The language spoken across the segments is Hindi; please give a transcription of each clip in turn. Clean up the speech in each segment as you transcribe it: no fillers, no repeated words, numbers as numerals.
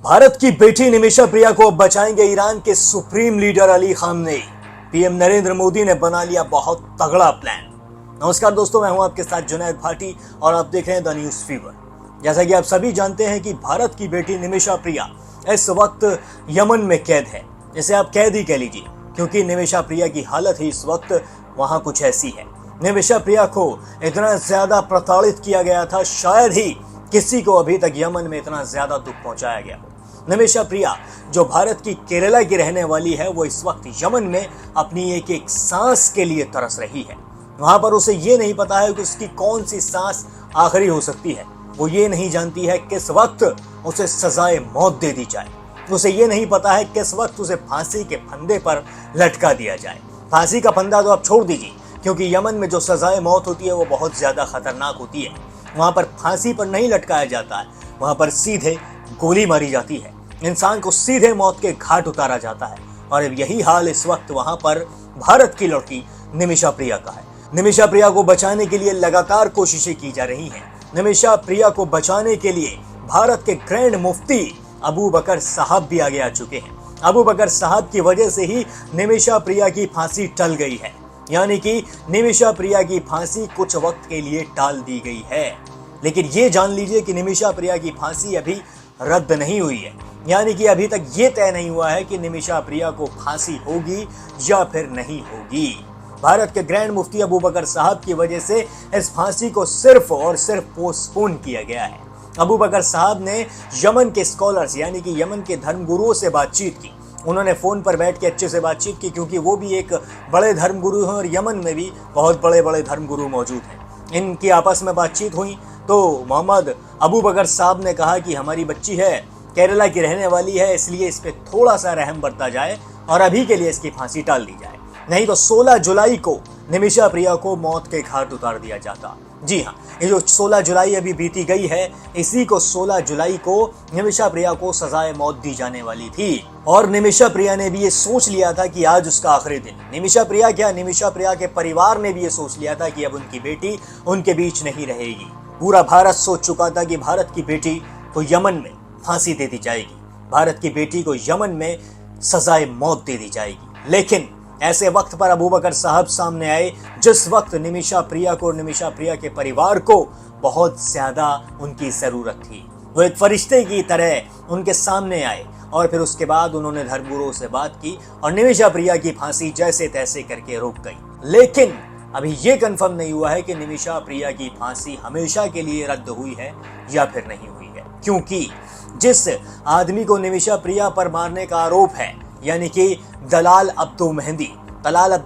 भारत की बेटी निमिषा प्रिया को अब बचाएंगे ईरान के supreme leader Ali Khamenei. PM Narendra Modi ने बना लिया बहुत तगड़ा प्लान। नमस्कार दोस्तों, मैं हूं आपके साथ जुनैद भाटी और आप देख रहे हैं द न्यूज फीवर। जैसा कि आप सभी जानते हैं कि भारत की बेटी निमिषा प्रिया इस वक्त यमन में कैद है। इसे आप कैद ही कह लीजिए, क्योंकि निमिषा प्रिया की हालत ही इस वक्त वहां कुछ ऐसी है। निमिषा प्रिया को इतना ज्यादा प्रताड़ित किया गया था, शायद ही किसी को अभी तक यमन में इतना ज्यादा दुख पहुंचाया गया हो। निमिषा प्रिया, जो भारत की केरला की रहने वाली है, वो इस वक्त यमन में अपनी एक एक सांस के लिए तरस रही है। वहां पर उसे ये नहीं पता है कि उसकी कौन सी सांस आखिरी हो सकती है। वो ये नहीं जानती है किस वक्त उसे सजाए मौत दे दी जाए। उसे ये नहीं पता है किस वक्त उसे फांसी के फंदे पर लटका दिया जाए। फांसी का फंदा तो आप छोड़ दीजिए, क्योंकि यमन में जो सजाए मौत होती है वो बहुत ज्यादा खतरनाक होती है। वहां पर फांसी पर नहीं लटकाया जाता है, वहां पर सीधे गोली मारी जाती है। इंसान को सीधे मौत के घाट उतारा जाता है। और अब यही हाल इस वक्त वहां पर भारत की लड़की निमिषा प्रिया का है। निमिषा प्रिया को बचाने के लिए लगातार कोशिशें की जा रही हैं। निमिषा प्रिया को बचाने के लिए भारत के ग्रैंड मुफ्ती अबू बकर साहब भी आगे आ चुके हैं। अबू बकर साहब की वजह से ही निमिषा प्रिया की फांसी टल गई है, यानी कि निमिषा प्रिया की फांसी कुछ वक्त के लिए टाल दी गई है। लेकिन ये जान लीजिए कि निमिषा प्रिया की फांसी अभी रद्द नहीं हुई है, यानी कि अभी तक ये तय नहीं हुआ है कि निमिषा प्रिया को फांसी होगी या फिर नहीं होगी। भारत के ग्रैंड मुफ्ती अबू बकर साहब की वजह से इस फांसी को सिर्फ और सिर्फ पोस्टपोन किया गया है। अबू बकर साहब ने यमन के स्कॉलर्स यानी कि यमन के धर्मगुरुओं से बातचीत की। उन्होंने फोन पर बैठ के अच्छे से बातचीत की, क्योंकि वो भी एक बड़े धर्मगुरु हैं और यमन में भी बहुत बड़े बड़े धर्मगुरु मौजूद हैं। इनकी आपस में बातचीत हुई तो मोहम्मद अबू बकर साहब ने कहा कि हमारी बच्ची है, केरला की रहने वाली है, इसलिए इस पे थोड़ा सा रहम बरता जाए और अभी के लिए इसकी फांसी टाल दी जाए, नहीं तो 16 जुलाई को निमिषा प्रिया को मौत के घाट उतार दिया जाता। जी हाँ, ये जो 16 जुलाई अभी बीती गई है, इसी को 16 जुलाई को निमिषा प्रिया को सजाए मौत दी जाने वाली थी। और निमिषा प्रिया ने भी ये सोच लिया था कि आज उसका आखिरी दिन। निमिषा प्रिया क्या, निमिषा प्रिया के परिवार ने भी ये सोच लिया था कि अब उनकी बेटी उनके बीच नहीं रहेगी। पूरा भारत सोच चुका था कि भारत की बेटी को यमन में फांसी दे दी जाएगी, भारत की बेटी को यमन में सजाए मौत दे दी जाएगी। लेकिन ऐसे वक्त पर अबू बकर साहब सामने आए, जिस वक्त निमिषा प्रिया को और निमिषा प्रिया के परिवार को बहुत ज्यादा उनकी जरूरत थी। वो एक फरिश्ते की तरह उनके सामने आए और फिर उसके बाद उन्होंने धर्मगुरुओं से बात की और निमिषा प्रिया की फांसी जैसे तैसे करके रुक गई। लेकिन अभी ये कंफर्म नहीं हुआ है कि निमिषा प्रिया की फांसी हमेशा के लिए रद्द हुई है या फिर नहीं हुई है, क्योंकि जिस आदमी को निमिषा प्रिया पर मारने का आरोप है, यानी कि दलाल अब्दो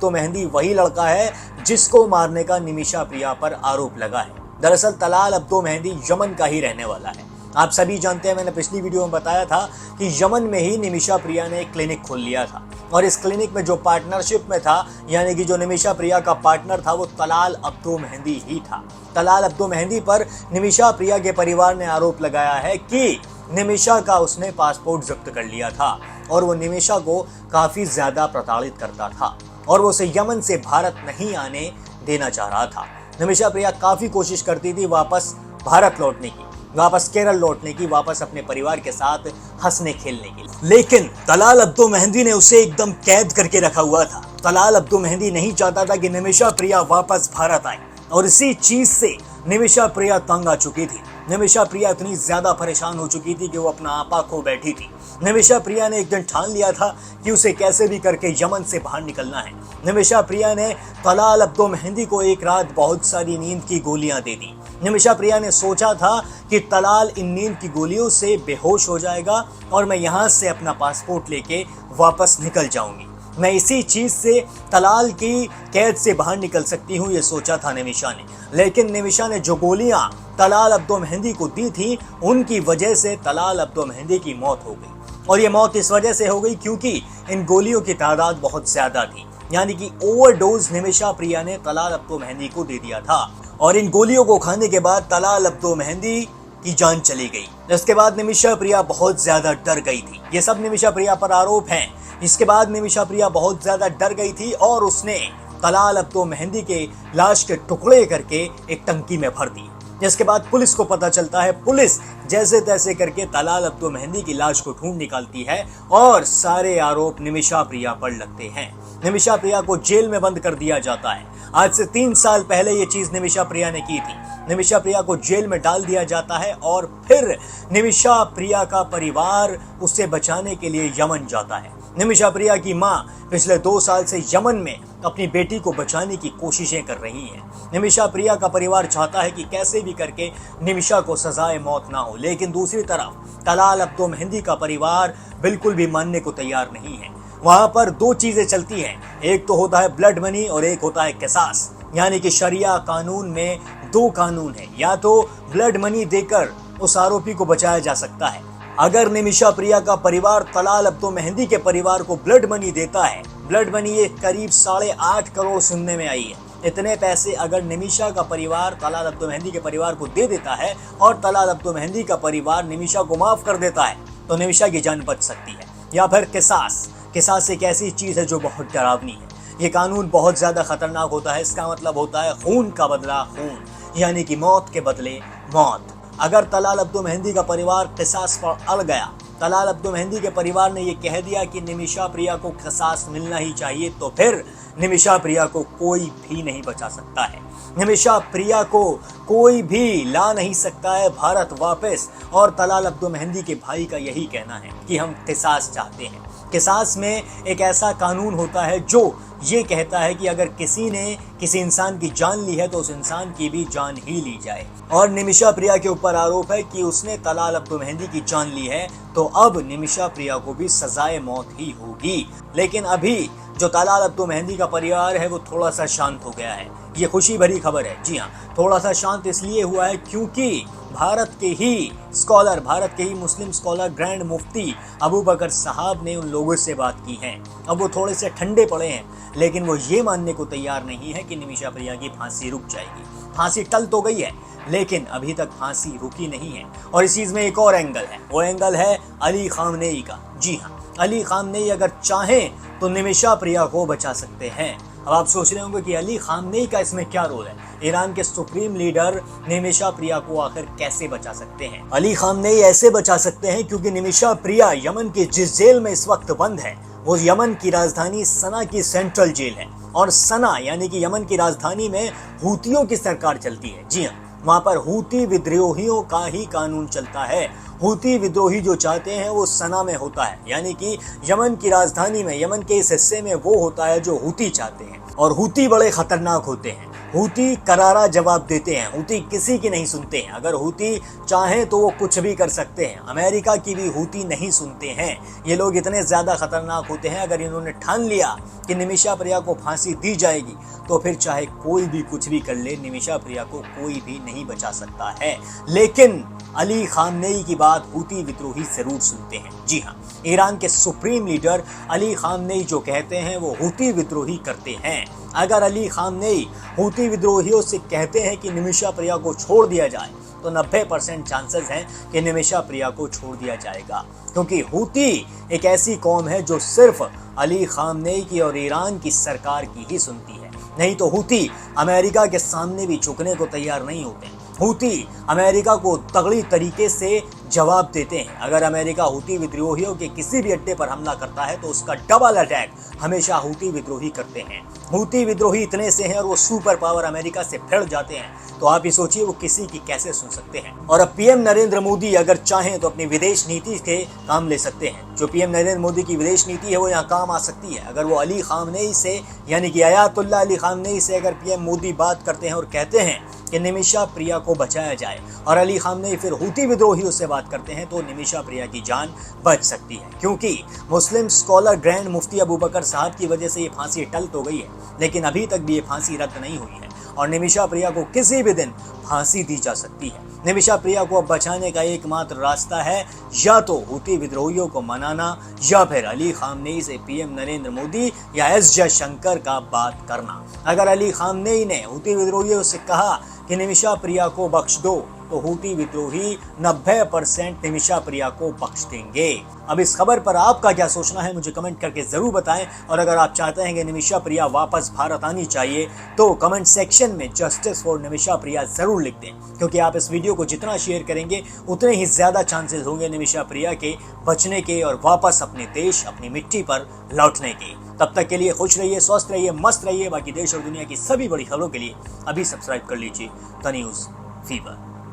मेहंदी वही लड़का है जिसको मारने का निमिषा प्रिया पर आरोप लगा है। दरअसल दलाल अब्दो मेहंदी यमन का ही रहने वाला है। आप सभी जानते हैं, मैंने पिछली वीडियो में बताया था कि यमन में ही निमिषा प्रिया ने एक क्लिनिक खोल लिया था और इस क्लिनिक में जो पार्टनरशिप में था, यानी कि जो निमिषा प्रिया का पार्टनर था, वो दलाल अब्दो मेहंदी ही था। दलाल अब्दो मेहंदी पर निमिषा प्रिया के परिवार ने आरोप लगाया है कि निमिषा का उसने पासपोर्ट जब्त कर लिया था और वो निमिषा को काफी ज्यादा प्रताड़ित करता था और वो उसे यमन से भारत नहीं आने देना चाह रहा था। निमिषा प्रिया काफी कोशिश करती थी वापस भारत लौटने की, वापस केरल लौटने की, वापस अपने परिवार के साथ हंसने खेलने की, लेकिन दलाल अब्दो मेहंदी ने उसे एकदम कैद करके रखा हुआ था। दलाल अब्दो मेहंदी नहीं चाहता था कि निमिषा प्रिया वापस भारत आए और इसी चीज से निमिषा प्रिया तंग आ चुकी थी। निमिषा प्रिया इतनी ज्यादा परेशान हो चुकी थी कि वो अपना आपा खो बैठी थी। निमिषा प्रिया ने एक दिन ठान लिया था कि उसे कैसे भी करके यमन से बाहर निकलना है। निमिषा प्रिया ने दलाल अब्दो मेहंदी को एक रात बहुत सारी नींद की गोलियां दे दी। निमिषा प्रिया ने सोचा था कि दलाल इन नींद की गोलियों से बेहोश हो जाएगा और मैं यहाँ से अपना पासपोर्ट लेके वापस निकल जाऊंगी, मैं इसी चीज से दलाल की कैद से बाहर निकल सकती हूँ, ये सोचा था निमिषा ने। लेकिन निमिषा ने जो गोलियां दलाल अब्दो मेहंदी को दी थी, उनकी वजह से दलाल अब्दो मेहंदी की मौत हो गई। और ये मौत इस वजह से हो गई क्योंकि इन गोलियों की तादाद बहुत ज्यादा थी, यानी कि ओवरडोज निमिषा प्रिया ने दलाल अब्दो मेहंदी को दे दिया था और इन गोलियों को खाने के बाद दलाल अब्दो मेहंदी की जान चली गई। इसके बाद निमिषा प्रिया बहुत ज्यादा डर गई थी। ये सब निमिषा प्रिया पर आरोप हैं। इसके बाद निमिषा प्रिया बहुत ज्यादा डर गई थी और उसने दलाल अब्दो मेहंदी के लाश के टुकड़े करके एक टंकी में भर दी। जिसके बाद पुलिस को पता चलता है। पुलिस जैसे तैसे करके तलाल अब्दो मेहंदी की लाश को ढूंढ निकालती है और सारे आरोप निमिषा प्रिया पर लगते हैं। निमिषा प्रिया को जेल में बंद कर दिया जाता है। आज से 3 साल पहले ये चीज निमिषा प्रिया ने की थी। निमिषा प्रिया को जेल में डाल दिया जाता है और फिर निमिषा प्रिया का परिवार उसे बचाने के लिए यमन जाता है। निमिषा प्रिया की मां पिछले 2 साल से यमन में अपनी बेटी को बचाने की कोशिशें कर रही हैं। निमिषा प्रिया का परिवार चाहता है कि कैसे भी करके निमिषा को सजाए मौत ना हो, लेकिन दूसरी तरफ तलाल अब्दो मेहंदी का परिवार बिल्कुल भी मानने को तैयार नहीं है। वहां पर 2 चीजें चलती हैं, एक तो होता है ब्लड मनी और एक होता है किसास। यानी कि शरिया कानून में 2 कानून है, या तो ब्लड मनी देकर उस आरोपी को बचाया जा सकता है। अगर निमिषा प्रिया का परिवार तलाल अब्दो मेहंदी के परिवार को ब्लड मनी देता है, ब्लड मनी ये करीब 8.5 करोड़ सुनने में आई है। इतने पैसे अगर निमिषा का परिवार तलाल अब्दो मेहंदी के परिवार को दे देता है और तलाल अब्दो मेहंदी का परिवार निमिषा को माफ कर देता है तो निमिषा की जान बच सकती है। या फिर किसास। किसास एक ऐसी चीज है जो बहुत डरावनी है। ये कानून बहुत ज्यादा खतरनाक होता है। इसका मतलब होता है खून का बदला खून, यानी कि मौत के बदले मौत। अगर तलाल अब्दो मेहंदी का परिवार किसास पर अड़ गया, तलाल अब्दो मेहंदी के परिवार ने ये कह दिया कि निमिषा प्रिया को किसास मिलना ही चाहिए, तो फिर निमिषा प्रिया को कोई भी नहीं बचा सकता है। निमिषा प्रिया को कोई भी ला नहीं सकता है भारत वापस। और तलाल अब्दो मेहंदी के भाई का यही कहना है कि हम किसास चाहते हैं। किसास में एक ऐसा कानून होता है जो ये कहता है कि अगर किसी ने किसी इंसान की जान ली है तो उस इंसान की भी जान ही ली जाए। और निमिषा प्रिया के ऊपर आरोप है कि उसने तलाल अब्दो मेहंदी की जान ली है, तो अब निमिषा प्रिया को भी सजाए मौत ही होगी। लेकिन अभी जो तलाल अब्दो मेहंदी का परिवार है वो थोड़ा सा शांत हो गया है। ये खुशी भरी खबर है। जी हाँ, थोड़ा सा शांत इसलिए हुआ है क्योंकि भारत के ही मुस्लिम स्कॉलर ग्रैंड मुफ्ती अबू बकर साहब ने उन लोगों से बात की है। अब वो थोड़े से ठंडे पड़े हैं, लेकिन वो ये मानने को तैयार नहीं है कि निमिषा प्रिया की फांसी रुक जाएगी। फांसी टल तो गई है, लेकिन अभी तक फांसी रुकी नहीं है। और इस चीज में एक और एंगल है, वो एंगल है अली खामनेई का। जी हाँ, अली खामनेई अगर चाहें तो निमिषा प्रिया को बचा सकते हैं। अब आप सोच रहे होंगे कि अली खामनेई का इसमें क्या रोल है, ईरान के सुप्रीम लीडर निमिषा प्रिया को आखिर कैसे बचा सकते हैं। अली खामनेई ऐसे बचा सकते हैं क्योंकि निमिषा प्रिया यमन के जिस जेल में इस वक्त बंद है वो यमन की राजधानी सना की सेंट्रल जेल है। और सना यानी कि यमन की राजधानी में हूतियों की सरकार चलती है। जी हाँ, वहां पर हूती विद्रोहियों का ही कानून चलता है। हूती विद्रोही जो चाहते हैं वो सना में होता है, यानी कि यमन की राजधानी में, यमन के इस हिस्से में वो होता है जो हूती चाहते हैं। और हूती बड़े खतरनाक होते हैं। हूती करारा जवाब देते हैं। हूती किसी की नहीं सुनते हैं। अगर हूती चाहें तो वो कुछ भी कर सकते हैं। अमेरिका की भी हूती नहीं सुनते हैं। ये लोग इतने ज्यादा खतरनाक होते हैं, अगर इन्होंने ठान लिया कि निमिषा प्रिया को फांसी दी जाएगी तो फिर चाहे कोई भी कुछ भी कर ले, निमिषा प्रिया को कोई भी नहीं बचा सकता है। लेकिन अली खामनेई की बात हूती विद्रोही जरूर सुनते हैं। जी हाँ, ईरान के सुप्रीम लीडर अली खामनेई जो कहते हैं वो हूती विद्रोही करते हैं। अगर अली खामनेई हूती विद्रोहियों से कहते हैं कि निमिषा प्रिया को छोड़ दिया जाए तो 90% चांसेस हैं कि निमिषा प्रिया को छोड़ दिया जाएगा, क्योंकि हूती एक ऐसी कौम है जो सिर्फ अली खामनेई की और ईरान की सरकार की ही सुनती है। नहीं तो हूती अमेरिका के सामने भी झुकने को तैयार नहीं होते। हूती अमेरिका को तगड़ी तरीके से जवाब देते हैं। अगर अमेरिका हूती विद्रोहियों के किसी भी अड्डे पर हमला करता है तो उसका डबल अटैक हमेशा हूती विद्रोही करते हैं। हूती विद्रोही इतने से हैं और वो सुपर पावर अमेरिका से भिड़ जाते हैं, तो आप ही सोचिए वो किसी की कैसे सुन सकते हैं। और अब पीएम नरेंद्र मोदी अगर चाहें तो अपनी विदेश नीति के काम ले सकते हैं। जो पीएम नरेंद्र मोदी की विदेश नीति है वो यहाँ काम आ सकती है। अगर वो अली खामनेई से, यानी कि आयतुल्लाह अली खामनेई से अगर पीएम मोदी बात करते हैं और कहते हैं कि निमिषा प्रिया को बचाया जाए, और अली खामनेई फिर हूती विद्रोहियों से बात करते हैं, तो निमिषा प्रिया की जान बच सकती है। क्योंकि मुस्लिम स्कॉलर ग्रैंड मुफ्ती अबू बकर साहब की वजह से ये फांसी टल तो गई है, लेकिन अभी तक भी ये फांसी रद्द नहीं हुई है और निमिषा प्रिया को किसी भी दिन फांसी दी जा सकती है। निमिषा प्रिया को अब बचाने का एकमात्र रास्ता है या तो हूती विद्रोहियों को मनाना या फिर अली खामनेई से पीएम नरेंद्र मोदी या एस जयशंकर का बात करना। अगर अली खामनेई ने हूती विद्रोहियों से कहा कि निमिषा प्रिया को बख्श दो तो हूटी विद्रोही 90% निमिषा प्रिया को बख्श देंगे। अब इस खबर पर आपका क्या सोचना है मुझे कमेंट करके जरूर बताएं, और अगर आप चाहते हैं कि निमिषा प्रिया वापस भारत आनी चाहिए तो कमेंट सेक्शन में जस्टिस फॉर निमिषा प्रिया जरूर लिख दें, क्योंकि आप इस वीडियो को जितना शेयर करेंगे उतने ही ज्यादा चांसेस होंगे निमिषा प्रिया के बचने के और वापस अपने देश अपनी मिट्टी पर लौटने के। तब तक के लिए खुश रहिए, स्वस्थ रहिए, मस्त रहिए। बाकी देश और दुनिया की सभी बड़ी खबरों के लिए अभी सब्सक्राइब कर लीजिए द न्यूज़ फीवर।